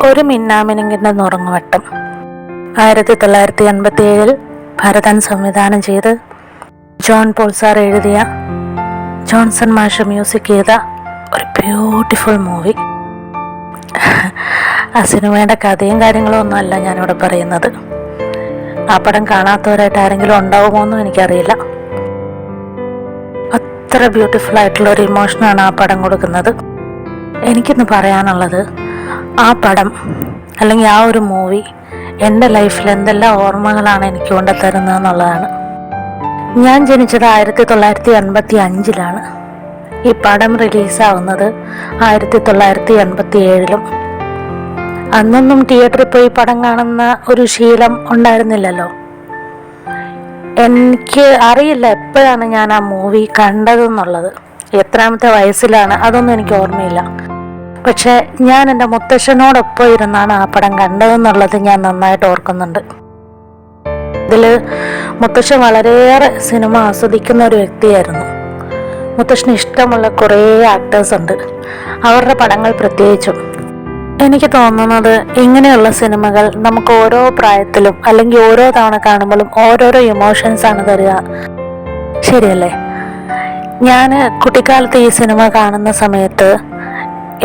ഒരു മിന്നാമിനുങ്ങിൻ്റെ നുറുങ്ങുവട്ടം 1987 ഭരതൻ സംവിധാനം ചെയ്ത് ജോൺ പോൾ സാർ എഴുതിയ, ജോൺസൺ മാഷ് മ്യൂസിക് ചെയ്ത ഒരു ബ്യൂട്ടിഫുൾ മൂവി. ആ സിനിമയുടെ കഥയും കാര്യങ്ങളും ഒന്നുമല്ല ഞാനിവിടെ പറയുന്നത്. ആ പടം കാണാത്തവരായിട്ട് ആരെങ്കിലും ഉണ്ടാവുമോ എന്നും എനിക്കറിയില്ല. അത്ര ബ്യൂട്ടിഫുൾ ആയിട്ടുള്ള ഒരു ഇമോഷനാണ് ആ പടം കൊടുക്കുന്നത്. എനിക്കിന്ന് പറയാനുള്ളത്, ആ പടം അല്ലെങ്കിൽ ആ ഒരു മൂവി എൻ്റെ ലൈഫിൽ എന്തെല്ലാം ഓർമ്മകളാണ് എനിക്ക് കൊണ്ടുതരുന്നത് എന്നുള്ളതാണ്. ഞാൻ ജനിച്ചത് 1985 ഈ പടം റിലീസാവുന്നത് 1987. അന്നൊന്നും തിയേറ്ററിൽ പോയി പടം കാണുന്ന ഒരു ശീലം ഉണ്ടായിരുന്നില്ലല്ലോ. എനിക്ക് അറിയില്ല എപ്പോഴാണ് ഞാൻ ആ മൂവി കണ്ടതെന്നുള്ളത്, എത്രാമത്തെ വയസ്സിലാണ്, അതൊന്നും എനിക്ക് ഓർമ്മയില്ല. പക്ഷേ ഞാൻ എൻ്റെ മുത്തശ്ശനോടൊപ്പം ഇരുന്നാണ് ആ പടം കണ്ടതെന്നുള്ളത് ഞാൻ നന്നായിട്ട് ഓർക്കുന്നുണ്ട്. ഇതിൽ മുത്തശ്ശൻ വളരെയേറെ സിനിമ ആസ്വദിക്കുന്ന ഒരു വ്യക്തിയായിരുന്നു. മുത്തശ്ശന് ഇഷ്ടമുള്ള കുറേ ആക്ടേഴ്സ് ഉണ്ട്, അവരുടെ പടങ്ങൾ പ്രത്യേകിച്ചും. എനിക്ക് തോന്നുന്നത് ഇങ്ങനെയുള്ള സിനിമകൾ നമുക്ക് ഓരോ പ്രായത്തിലും അല്ലെങ്കിൽ ഓരോ തവണ കാണുമ്പോഴും ഓരോരോ ഇമോഷൻസാണ് തരിക. ശരിയല്ലേ? ഞാൻ കുട്ടിക്കാലത്ത് ഈ സിനിമ കാണുന്ന സമയത്ത്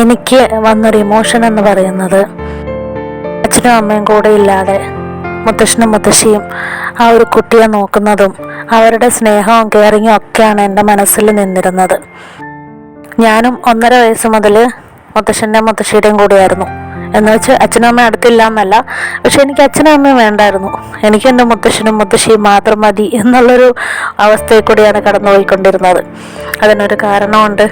എനിക്ക് വന്നൊരു ഇമോഷൻ എന്ന് പറയുന്നത്, അച്ഛനും അമ്മയും കൂടെ ഇല്ലാതെ മുത്തശ്ശനും മുത്തശ്ശിയും ആ ഒരു കുട്ടിയെ നോക്കുന്നതും അവരുടെ സ്നേഹവും കെയറിങ്ങും ഒക്കെയാണ് എൻ്റെ മനസ്സിൽ നിന്നിരുന്നത്. ഞാനും 1.5 വയസ്സ് മുതൽ മുത്തശ്ശൻ്റെയും മുത്തശ്ശിയുടെയും കൂടെയായിരുന്നു. എന്ന് വെച്ച് അച്ഛനും അമ്മയും അടുത്തില്ല എന്നല്ല, പക്ഷെ എനിക്ക് അച്ഛനും അമ്മയും വേണ്ടായിരുന്നു. എനിക്ക് എൻ്റെ മുത്തശ്ശനും മുത്തശ്ശിയും മാത്രം മതി എന്നുള്ളൊരു അവസ്ഥയിൽ കൂടിയാണ് കടന്നുപോയിക്കൊണ്ടിരുന്നത്. അതിനൊരു കാരണമുണ്ട്.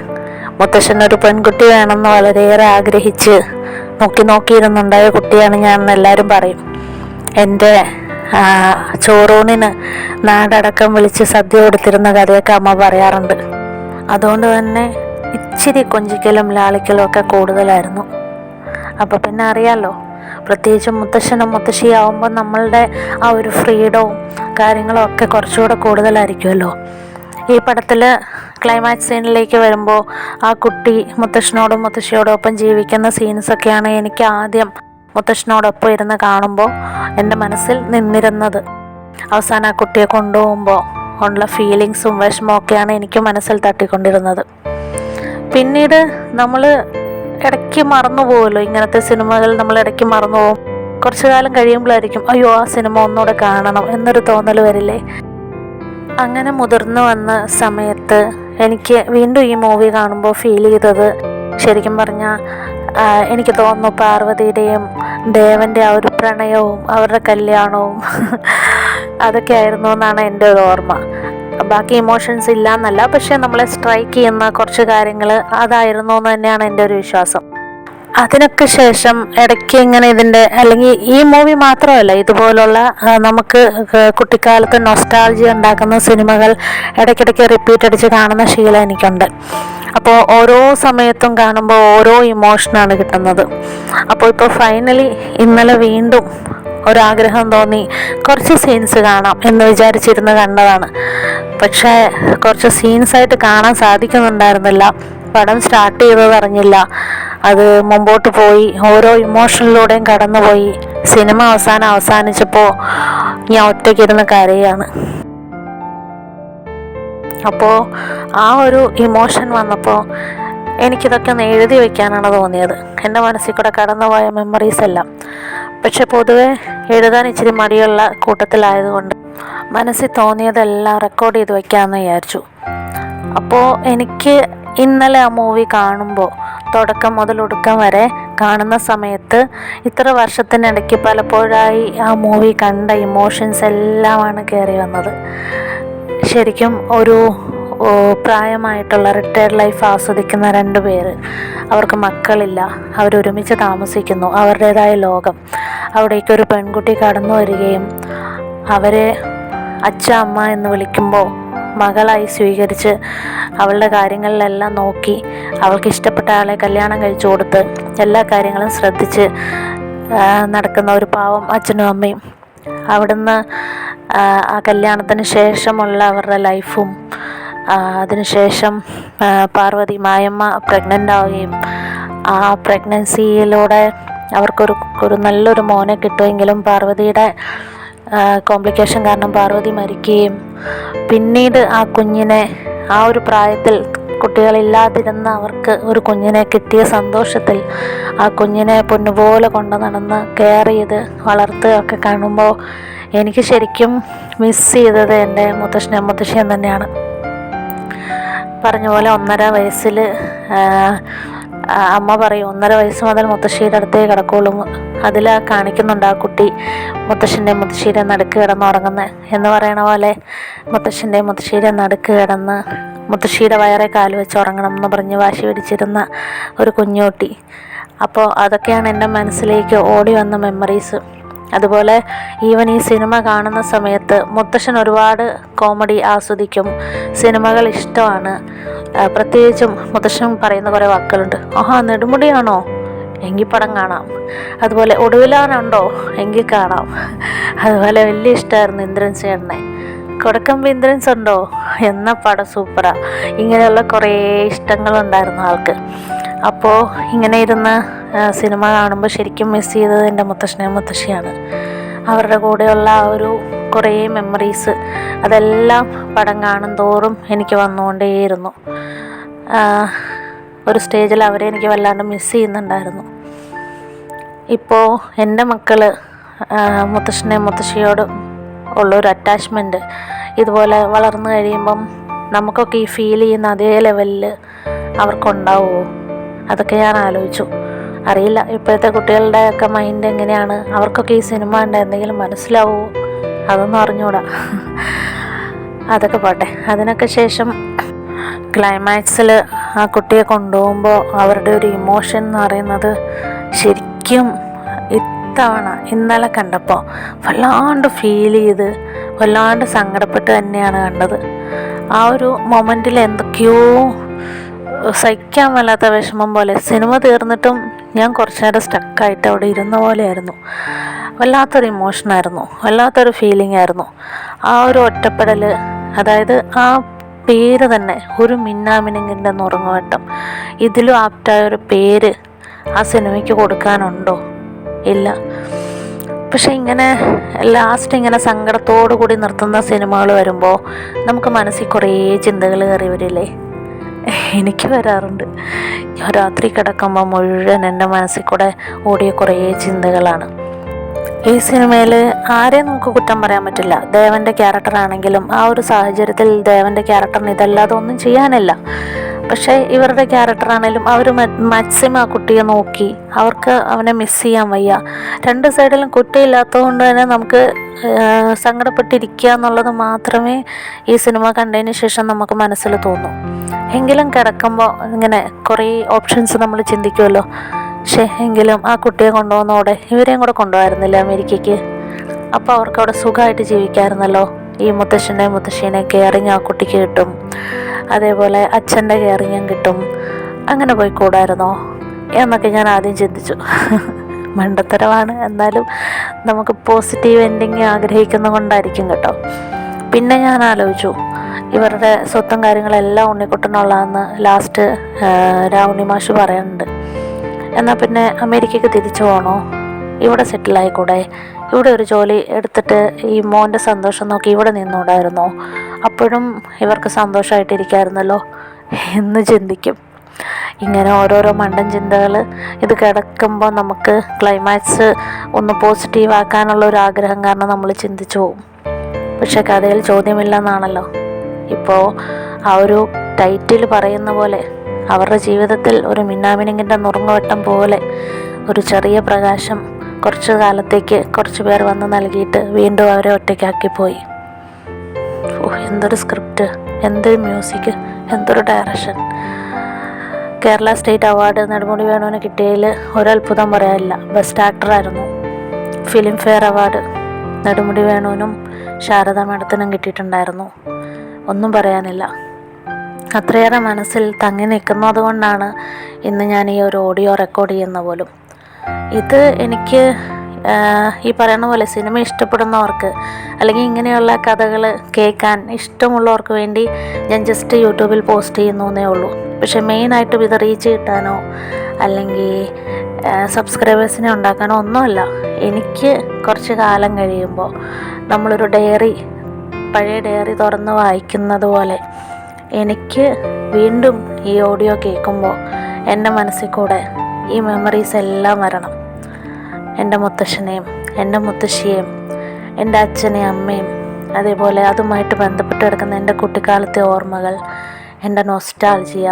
മുത്തശ്ശനൊരു പെൺകുട്ടി വേണമെന്ന് വളരെയേറെ ആഗ്രഹിച്ച് നോക്കിയിരുന്നുണ്ടായ കുട്ടിയാണ് ഞാൻ എന്ന് എല്ലാവരും പറയും. എൻ്റെ ചോറൂണിന് നാടടക്കം വിളിച്ച് സദ്യ കൊടുത്തിരുന്ന കഥയൊക്കെ അമ്മ പറയാറുണ്ട്. അതുകൊണ്ട് തന്നെ ഇച്ചിരി കൊഞ്ചിക്കലും ലാളിക്കലും ഒക്കെ കൂടുതലായിരുന്നു. അപ്പോൾ പിന്നെ അറിയാമല്ലോ, പ്രത്യേകിച്ച് മുത്തശ്ശനും മുത്തശ്ശിയാവുമ്പോൾ നമ്മളുടെ ആ ഒരു ഫ്രീഡവും കാര്യങ്ങളും ഒക്കെ കുറച്ചുകൂടെ കൂടുതലായിരിക്കുമല്ലോ. ഈ പടത്തിൽ ക്ലൈമാക്സ് സീനിലേക്ക് വരുമ്പോൾ ആ കുട്ടി മുത്തശ്ശനോടും മുത്തശ്ശിയോടും ഒപ്പം ജീവിക്കുന്ന സീൻസൊക്കെയാണ് എനിക്ക് ആദ്യം മുത്തശ്ശനോടൊപ്പം ഇരുന്ന് കാണുമ്പോൾ എൻ്റെ മനസ്സിൽ നിന്നിരുന്നത്. അവസാനം ആ കുട്ടിയെ കൊണ്ടുപോകുമ്പോൾ ഉള്ള ഫീലിങ്സും വിഷമവും ഒക്കെയാണ് എനിക്ക് മനസ്സിൽ തട്ടിക്കൊണ്ടിരുന്നത്. പിന്നീട് നമ്മൾ ഇടയ്ക്ക് മറന്നു പോകുമല്ലോ, ഇങ്ങനത്തെ സിനിമകൾ നമ്മൾ ഇടയ്ക്ക് മറന്നു പോകും. കുറച്ചു കാലം കഴിയുമ്പോഴായിരിക്കും അയ്യോ ആ സിനിമ ഒന്നുകൂടെ കാണണം എന്നൊരു തോന്നൽ വരില്ലേ. അങ്ങനെ മുതിർന്നു വന്ന സമയത്ത് എനിക്ക് വീണ്ടും ഈ മൂവി കാണുമ്പോൾ ഫീൽ ചെയ്തത്, ശരിക്കും പറഞ്ഞാൽ എനിക്ക് തോന്നുന്നു പാർവതിയുടെയും ദേവൻ്റെ ആ ഒരു പ്രണയവും അവരുടെ കല്യാണവും അതൊക്കെ ആയിരുന്നു എന്നാണ് എൻ്റെ ഒരു ഓർമ്മ. ബാക്കി ഇമോഷൻസ് ഇല്ല എന്നല്ല, പക്ഷെ നമ്മളെ സ്ട്രൈക്ക് ചെയ്യുന്ന കുറച്ച് കാര്യങ്ങൾ അതായിരുന്നു എന്ന് തന്നെയാണ് എൻ്റെ ഒരു വിശ്വാസം. അതിനൊക്കെ ശേഷം ഇടയ്ക്ക് ഇങ്ങനെ ഇതിൻ്റെ, അല്ലെങ്കിൽ ഈ മൂവി മാത്രമല്ല, ഇതുപോലുള്ള നമുക്ക് കുട്ടിക്കാലത്ത് നൊസ്റ്റാൾജി ഉണ്ടാക്കുന്ന സിനിമകൾ ഇടയ്ക്കിടയ്ക്ക് റിപ്പീറ്റ് അടിച്ച് കാണുന്ന ശീലം എനിക്കുണ്ട്. അപ്പോൾ ഓരോ സമയത്തും കാണുമ്പോൾ ഓരോ ഇമോഷനാണ് കിട്ടുന്നത്. അപ്പോൾ ഇപ്പോൾ ഫൈനലി ഇന്നലെ വീണ്ടും ഒരാഗ്രഹം തോന്നി കുറച്ച് സീൻസ് കാണാം എന്ന് വിചാരിച്ചിരുന്ന് കണ്ടതാണ്. പക്ഷേ കുറച്ച് സീൻസായിട്ട് കാണാൻ സാധിക്കുന്നുണ്ടായിരുന്നില്ല. പടം സ്റ്റാർട്ട് ചെയ്തത് അറിഞ്ഞില്ല, അത് മുമ്പോട്ട് പോയി ഓരോ ഇമോഷനിലൂടെയും കടന്നുപോയി. സിനിമ അവസാനിച്ചപ്പോൾ ഞാൻ ഒറ്റയ്ക്കിരുന്ന് കരയാണ്. അപ്പോൾ ആ ഒരു ഇമോഷൻ വന്നപ്പോൾ എനിക്കിതൊക്കെ ഒന്ന് എഴുതി വയ്ക്കാനാണ് തോന്നിയത്, എൻ്റെ മനസ്സിൽ കൂടെ കടന്നുപോയ മെമ്മറീസ് എല്ലാം. പക്ഷെ പൊതുവെ എഴുതാൻ ഇച്ചിരി മടിയുള്ള കൂട്ടത്തിലായതുകൊണ്ട് മനസ്സിൽ തോന്നിയതെല്ലാം റെക്കോർഡ് ചെയ്ത് വയ്ക്കാമെന്ന് വിചാരിച്ചു. അപ്പോൾ എനിക്ക് ഇന്നലെ ആ മൂവി കാണുമ്പോൾ തുടക്കം മുതൽ ഒടുക്കം വരെ കാണുന്ന സമയത്ത് ഇത്ര വർഷത്തിനിടയ്ക്ക് പലപ്പോഴായി ആ മൂവി കണ്ട ഇമോഷൻസ് എല്ലാമാണ് കയറി വന്നത്. ശരിക്കും ഒരു പ്രായമായിട്ടുള്ള റിട്ടയർഡ് ലൈഫ് ആസ്വദിക്കുന്ന 2 പേര്, അവർക്ക് മക്കളില്ല, അവരൊരുമിച്ച് താമസിക്കുന്നു, അവരുടേതായ ലോകം. അവിടേക്കൊരു പെൺകുട്ടി കടന്നു വരികയും അവരെ അച്ഛ അമ്മ എന്ന് വിളിക്കുമ്പോൾ മകളായി സ്വീകരിച്ച് അവളുടെ കാര്യങ്ങളിലെല്ലാം നോക്കി അവൾക്ക് ഇഷ്ടപ്പെട്ട ആളെ കല്യാണം കഴിച്ചു കൊടുത്ത് എല്ലാ കാര്യങ്ങളും ശ്രദ്ധിച്ച് നടക്കുന്ന ഒരു പാവം അച്ഛനും അമ്മയും, അവിടുന്ന് ആ കല്യാണത്തിന് ശേഷമുള്ള അവരുടെ ലൈഫും, അതിനുശേഷം പാർവതി മായമ്മ പ്രഗ്നൻ്റ് ആവുകയും ആ പ്രഗ്നൻസിയിലൂടെ അവർക്കൊരു നല്ലൊരു മോനെ കിട്ടുമെങ്കിലും പാർവതിയുടെ കോംപ്ലിക്കേഷൻ കാരണം പാർവതി മരിക്കുകയും പിന്നീട് ആ കുഞ്ഞിനെ ആ ഒരു പ്രായത്തിൽ കുട്ടികളില്ലാതിരുന്ന അവർക്ക് ഒരു കുഞ്ഞിനെ കിട്ടിയ സന്തോഷത്തിൽ ആ കുഞ്ഞിനെ പൊന്നുപോലെ കൊണ്ടു നടന്ന് കെയർ ചെയ്ത് വളർത്തുകയൊക്കെ കാണുമ്പോൾ എനിക്ക് ശരിക്കും മിസ് ചെയ്തത് എൻ്റെ മുത്തശ്ശിയും തന്നെയാണ്. പറഞ്ഞ പോലെ 1.5 വയസ്സിൽ അമ്മ പറയും 1.5 വയസ്സ് മുതൽ മുത്തശ്ശിയുടെ അടുത്തേ കിടക്കുള്ളൂ. അതിൽ കാണിക്കുന്നുണ്ട് ആ കുട്ടി മുത്തശ്ശിയുടെ നടുക്ക് കിടന്ന് ഉറങ്ങുന്നത് എന്ന് പറയണ പോലെ മുത്തശ്ശിയുടെ നടുക്ക് കിടന്ന് മുത്തശ്ശിയുടെ വയറെ കാല് വെച്ച് ഉറങ്ങണം എന്ന് പറഞ്ഞ് വാശി പിടിച്ചിരുന്ന ഒരു കുഞ്ഞുകുട്ടി. അപ്പോൾ അതൊക്കെയാണ് എൻ്റെ മനസ്സിലേക്ക് ഓടി വന്ന മെമ്മറീസ്. അതുപോലെ ഈവൻ ഈ സിനിമ കാണുന്ന സമയത്ത് മുത്തശ്ശൻ ഒരുപാട് കോമഡി ആസ്വദിക്കും, സിനിമകൾ ഇഷ്ടമാണ്. പ്രത്യേകിച്ചും മുത്തശ്ശൻ പറയുന്ന കുറേ വാക്കുകളുണ്ട്. ആഹാ, നെടുമുടിയാണോ? എങ്കിൽ പടം കാണാം. അതുപോലെ ഒടുവിലാനുണ്ടോ? എങ്കിൽ കാണാം. അതുപോലെ വലിയ ഇഷ്ടമായിരുന്നു ഇന്ദ്രൻസ് ചേട്ടനെ. കൊടക്കമ്പ് ഇന്ദ്രൻസ് ഉണ്ടോ? എന്ന പടം സൂപ്പറാ. ഇങ്ങനെയുള്ള കുറേ ഇഷ്ടങ്ങളുണ്ടായിരുന്നു ആൾക്ക്. അപ്പോൾ ഇങ്ങനെ ഇരുന്ന് സിനിമ കാണുമ്പോൾ ശരിക്കും മിസ് ചെയ്തത് എൻ്റെ മുത്തശ്ശിയാണ്. അവരുടെ കൂടെയുള്ള ആ ഒരു കുറേ മെമ്മറീസ് അതെല്ലാം പടം കാണും തോറും എനിക്ക് വന്നുകൊണ്ടേയിരുന്നു. ഒരു സ്റ്റേജിൽ അവരെ എനിക്ക് വല്ലാണ്ട് മിസ് ചെയ്യുന്നുണ്ടായിരുന്നു. ഇപ്പോൾ എൻ്റെ മക്കൾ മുത്തശ്ശിയോട് ഉള്ളൊരു അറ്റാച്ച്മെൻറ്റ് ഇതുപോലെ വളർന്നു കഴിയുമ്പം നമുക്കൊക്കെ ഈ ഫീൽ ചെയ്യുന്ന അതേ ലെവലിൽ അവർക്കുണ്ടാവുമോ? അതൊക്കെ ഞാൻ ആലോചിച്ചു. അറിയില്ല ഇപ്പോഴത്തെ കുട്ടികളുടെയൊക്കെ മൈൻഡ് എങ്ങനെയാണ്, അവർക്കൊക്കെ ഈ സിനിമ കണ്ട എന്തെങ്കിലും മനസ്സിലാവുമോ? അതൊന്നും അറിഞ്ഞൂടാ. അതൊക്കെ പോട്ടെ. അതിനൊക്കെ ശേഷം ക്ലൈമാക്സിൽ ആ കുട്ടിയെ കൊണ്ടുപോകുമ്പോൾ അവരുടെ ഒരു ഇമോഷൻ എന്ന് പറയുന്നത് ശരിക്കും ഇന്നലെ കണ്ടപ്പോൾ വല്ലാണ്ട് ഫീൽ ചെയ്ത് വല്ലാണ്ട് സങ്കടപ്പെട്ട് തന്നെയാണ് കണ്ടത്. ആ ഒരു മൊമെൻറ്റിൽ എന്തൊക്കെയോ സഹിക്കാൻ വല്ലാത്ത വിഷമം പോലെ. സിനിമ തീർന്നിട്ടും ഞാൻ കുറച്ച് നേരം സ്റ്റക്കായിട്ട് അവിടെ ഇരുന്ന പോലെയായിരുന്നു. വല്ലാത്തൊരു ഇമോഷനായിരുന്നു, വല്ലാത്തൊരു ഫീലിംഗ് ആയിരുന്നു. ആ ഒരു ഒറ്റപ്പെടൽ, അതായത് ആ പേര് തന്നെ ഒരു മിന്നാമിനുങ്ങിൻ്റെ നുറുങ്ങുവട്ടം, ഇതിലും ആപ്റ്റായൊരു പേര് ആ സിനിമയ്ക്ക് കൊടുക്കാനുണ്ടോ? ഇല്ല. പക്ഷെ ഇങ്ങനെ ലാസ്റ്റ് ഇങ്ങനെ സങ്കടത്തോടു കൂടി നിർത്തുന്ന സിനിമകൾ വരുമ്പോൾ നമുക്ക് മനസ്സിൽ കുറേ ചിന്തകൾ കയറി വരില്ലേ? എനിക്ക് വരാറുണ്ട്. ഞാൻ രാത്രി കിടക്കുമ്പോൾ മുഴുവൻ എൻ്റെ മനസ്സിൽ കൂടെ ഓടിയ കുറേ ചിന്തകളാണ്. ഈ സിനിമയിൽ ആരെയും നമുക്ക് കുറ്റം പറയാൻ പറ്റില്ല. ദേവൻ്റെ ക്യാരക്ടറാണെങ്കിലും ആ ഒരു സാഹചര്യത്തിൽ ദേവൻ്റെ ക്യാരക്ടറിന് ഇതല്ലാതെ ഒന്നും ചെയ്യാനില്ല. പക്ഷേ ഇവരുടെ ക്യാരക്ടറാണെങ്കിലും അവർ മാക്സിമം ആ കുട്ടിയെ നോക്കി. അവർക്ക് അവനെ മിസ് ചെയ്യാൻ വയ്യ. രണ്ട് സൈഡിലും കുറ്റമില്ലാത്തത് കൊണ്ട് തന്നെ നമുക്ക് സങ്കടപ്പെട്ടിരിക്കുക എന്നുള്ളത് മാത്രമേ ഈ സിനിമ കണ്ടതിന് ശേഷം നമുക്ക് മനസ്സിൽ തോന്നൂ. എങ്കിലും കിടക്കുമ്പോൾ ഇങ്ങനെ കുറേ ഓപ്ഷൻസ് നമ്മൾ ചിന്തിക്കുമല്ലോ. പക്ഷേ എങ്കിലും ആ കുട്ടിയെ കൊണ്ടുപോകുന്നതോടെ ഇവരെയും കൂടെ കൊണ്ടുപോകായിരുന്നില്ല അമേരിക്കയ്ക്ക്. അപ്പോൾ അവർക്ക് അവിടെ സുഖമായിട്ട് ജീവിക്കാമായിരുന്നല്ലോ. ഈ മുത്തശ്ശീനെ കെയറിങ് ആ കുട്ടിക്ക് കിട്ടും, അതേപോലെ അച്ഛൻ്റെ കെയറിങ്ങും കിട്ടും. അങ്ങനെ പോയിക്കൂടായിരുന്നോ എന്നൊക്കെ ഞാൻ ആദ്യം ചിന്തിച്ചു. മണ്ടത്തരമാണ്, എന്നാലും നമുക്ക് പോസിറ്റീവ് എൻഡിങ് ആഗ്രഹിക്കുന്ന കൊണ്ടായിരിക്കും കേട്ടോ. പിന്നെ ഞാൻ ആലോചിച്ചു, ഇവരുടെ സ്വത്തും കാര്യങ്ങളെല്ലാം ഉണ്ണിക്കുട്ടനുള്ളതെന്ന് ലാസ്റ്റ് രാവുണ്ണി മാഷ് പറയുന്നുണ്ട്. എന്നാൽ പിന്നെ അമേരിക്കയ്ക്ക് തിരിച്ചു പോകണോ? ഇവിടെ സെറ്റിലായിക്കൂടെ? ഇവിടെ ഒരു ജോലി എടുത്തിട്ട് ഈ മോൻ്റെ സന്തോഷം നോക്കി ഇവിടെ നിന്നുകൂടായിരുന്നോ? അപ്പോഴും ഇവർക്ക് സന്തോഷമായിട്ടിരിക്കാമായിരുന്നല്ലോ എന്ന് ചിന്തിക്കും. ഇങ്ങനെ ഓരോരോ മണ്ടൻ ചിന്തകൾ ഇത് കിടക്കുമ്പോൾ നമുക്ക് ക്ലൈമാക്സ് ഒന്ന് പോസിറ്റീവ് ആക്കാനുള്ള ഒരു ആഗ്രഹം കാരണം നമ്മൾ ചിന്തിച്ചു പോകും. പക്ഷെ കഥയിൽ ചോദ്യമില്ലെന്നാണല്ലോ. ഇപ്പോൾ ആ ഒരു ടൈറ്റിൽ പറയുന്ന പോലെ അവരുടെ ജീവിതത്തിൽ ഒരു മിന്നാമിനുങ്ങിൻ്റെ നുറുങ്ങുവട്ടം പോലെ ഒരു ചെറിയ പ്രകാശം കുറച്ച് കാലത്തേക്ക് കുറച്ച് പേർ വന്ന് നൽകിയിട്ട് വീണ്ടും അവരെ ഒറ്റയ്ക്കാക്കിപ്പോയി. എന്തൊരു സ്ക്രിപ്റ്റ്, എന്തൊരു മ്യൂസിക്, എന്തൊരു direction. Kerala state award Nedumudi വേണുവിന് കിട്ടിയതിൽ ഒരത്ഭുതം പറയാനില്ല. ബെസ്റ്റ് ആക്ടറായിരുന്നു. ഫിലിം ഫെയർ അവാർഡ് നെടുമുടി വേണുവിനും ശാരദ മാഡത്തിനും കിട്ടിയിട്ടുണ്ടായിരുന്നു. ഒന്നും പറയാനില്ല. അത്രയേറെ മനസ്സിൽ തങ്ങി നിൽക്കുന്നത് കൊണ്ടാണ് ഇന്ന് ഞാൻ ഈ ഒരു ഓഡിയോ റെക്കോർഡ് ചെയ്യുന്ന പോലും. ഇത് എനിക്ക് ഈ പറയുന്ന പോലെ സിനിമ ഇഷ്ടപ്പെടുന്നവർക്ക് അല്ലെങ്കിൽ ഇങ്ങനെയുള്ള കഥകൾ കേൾക്കാൻ ഇഷ്ടമുള്ളവർക്ക് വേണ്ടി ഞാൻ ജസ്റ്റ് യൂട്യൂബിൽ പോസ്റ്റ് ചെയ്യുന്നേ ഉള്ളൂ. പക്ഷെ മെയിനായിട്ടും ഇത് റീച്ച് കിട്ടാനോ അല്ലെങ്കിൽ സബ്സ്ക്രൈബേഴ്സിനെ ഉണ്ടാക്കാനോ ഒന്നുമല്ല. എനിക്ക് കുറച്ച് കാലം കഴിയുമ്പോൾ നമ്മളൊരു പഴയ ഡയറി തുറന്ന് വായിക്കുന്നത് പോലെ എനിക്ക് വീണ്ടും ഈ ഓഡിയോ കേൾക്കുമ്പോൾ എൻ്റെ മനസ്സിൽ കൂടെ ഈ മെമ്മറീസ് എല്ലാം വരണം. എൻ്റെ മുത്തശ്ശനെയും എൻ്റെ മുത്തശ്ശിയെയും എൻ്റെ അച്ഛനെയും അമ്മയും, അതേപോലെ അതുമായിട്ട് ബന്ധപ്പെട്ട് കിടക്കുന്ന എൻ്റെ കുട്ടിക്കാലത്തെ ഓർമ്മകൾ, എൻ്റെ നൊസ്റ്റാൾജിയ,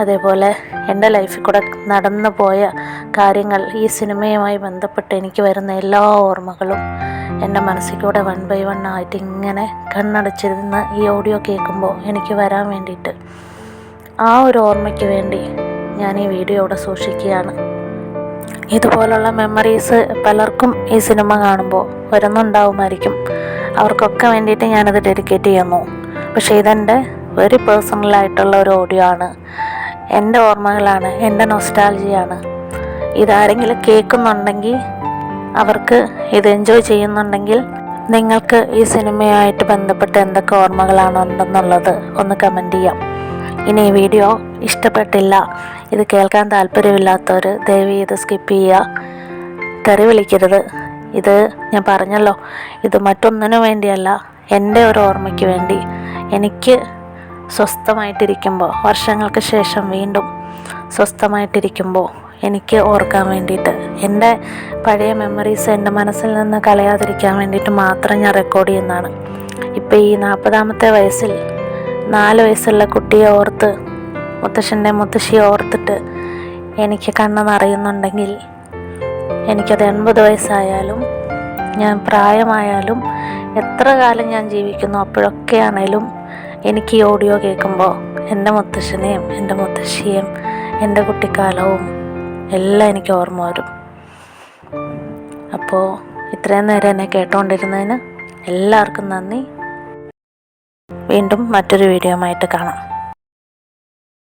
അതേപോലെ എൻ്റെ ലൈഫിൽ കൂടെ നടന്നു പോയ കാര്യങ്ങൾ, ഈ സിനിമയുമായി ബന്ധപ്പെട്ട് എനിക്ക് വരുന്ന എല്ലാ ഓർമ്മകളും എൻ്റെ മനസ്സിൽ കൂടെ 1 by 1 ആയിട്ട് ഇങ്ങനെ കണ്ണടച്ചിരുന്ന് ഈ ഓഡിയോ കേൾക്കുമ്പോൾ എനിക്ക് വരാൻ വേണ്ടിയിട്ട്, ആ ഒരു ഓർമ്മയ്ക്ക് വേണ്ടി ഞാൻ ഈ വീഡിയോ ഇവിടെ സൂക്ഷിക്കുകയാണ്. ഇതുപോലുള്ള മെമ്മറീസ് പലർക്കും ഈ സിനിമ കാണുമ്പോൾ വരുന്നുണ്ടാവുമായിരിക്കും. അവർക്കൊക്കെ വേണ്ടിയിട്ട് ഞാനത് ഡെഡിക്കേറ്റ് ചെയ്യുന്നു. പക്ഷേ ഇതെൻ്റെ വെരി പേഴ്സണലായിട്ടുള്ള ഒരു ഓഡിയോ ആണ്. എൻ്റെ ഓർമ്മകളാണ്, എൻ്റെ നൊസ്റ്റാൾജിയാണ്. ഇതാരെങ്കിലും കേൾക്കുന്നുണ്ടെങ്കിൽ, അവർക്ക് ഇത് എൻജോയ് ചെയ്യുന്നുണ്ടെങ്കിൽ, നിങ്ങൾക്ക് ഈ സിനിമയായിട്ട് ബന്ധപ്പെട്ട് എന്തൊക്കെ ഓർമ്മകളാണ് ഉണ്ടെന്നുള്ളത് ഒന്ന് കമൻറ്റ് ചെയ്യാം. ഇനി ഈ വീഡിയോ ഇഷ്ടപ്പെട്ടില്ല, ഇത് കേൾക്കാൻ താല്പര്യമില്ലാത്തവർ ദയവ് ഇത് സ്കിപ്പ് ചെയ്യുക. തെറി വിളിക്കരുത്. ഇത് ഞാൻ പറഞ്ഞല്ലോ, ഇത് മറ്റൊന്നിനു വേണ്ടിയല്ല, എൻ്റെ ഒരു ഓർമ്മയ്ക്ക് വേണ്ടി. എനിക്ക് സ്വസ്ഥമായിട്ടിരിക്കുമ്പോൾ, വർഷങ്ങൾക്ക് ശേഷം വീണ്ടും സ്വസ്ഥമായിട്ടിരിക്കുമ്പോൾ എനിക്ക് ഓർക്കാൻ വേണ്ടിയിട്ട്, എൻ്റെ പഴയ മെമ്മറീസ് എൻ്റെ മനസ്സിൽ നിന്ന് കളയാതിരിക്കാൻ വേണ്ടിയിട്ട് മാത്രം ഞാൻ റെക്കോർഡ് ചെയ്യുന്നതാണ്. ഇപ്പോൾ ഈ 40ാമത്തെ വയസ്സിൽ 4 വയസ്സുള്ള കുട്ടിയെ ഓർത്ത്, മുത്തശ്ശൻ്റെ മുത്തശ്ശിയെ ഓർത്തിട്ട് എനിക്ക് കണ്ണ് നിറയുന്നുണ്ടെങ്കിൽ, എനിക്കത് 80 വയസ്സായാലും ഞാൻ പ്രായമായാലും എത്ര കാലം ഞാൻ ജീവിക്കുന്നു അപ്പോഴൊക്കെ ആണേലും എനിക്ക് ഈ ഓഡിയോ കേൾക്കുമ്പോൾ എൻ്റെ മുത്തശ്ശനെയും എൻ്റെ മുത്തശ്ശിയെയും എൻ്റെ കുട്ടിക്കാലവും എല്ലാം എനിക്ക് ഓർമ്മ വരും. അപ്പോൾ ഇത്രയും നേരം എന്നെ കേട്ടുകൊണ്ടിരുന്നതിന് എല്ലാവർക്കും നന്ദി. വീണ്ടും മറ്റൊരു വീഡിയോയുമായിട്ട് കാണാം.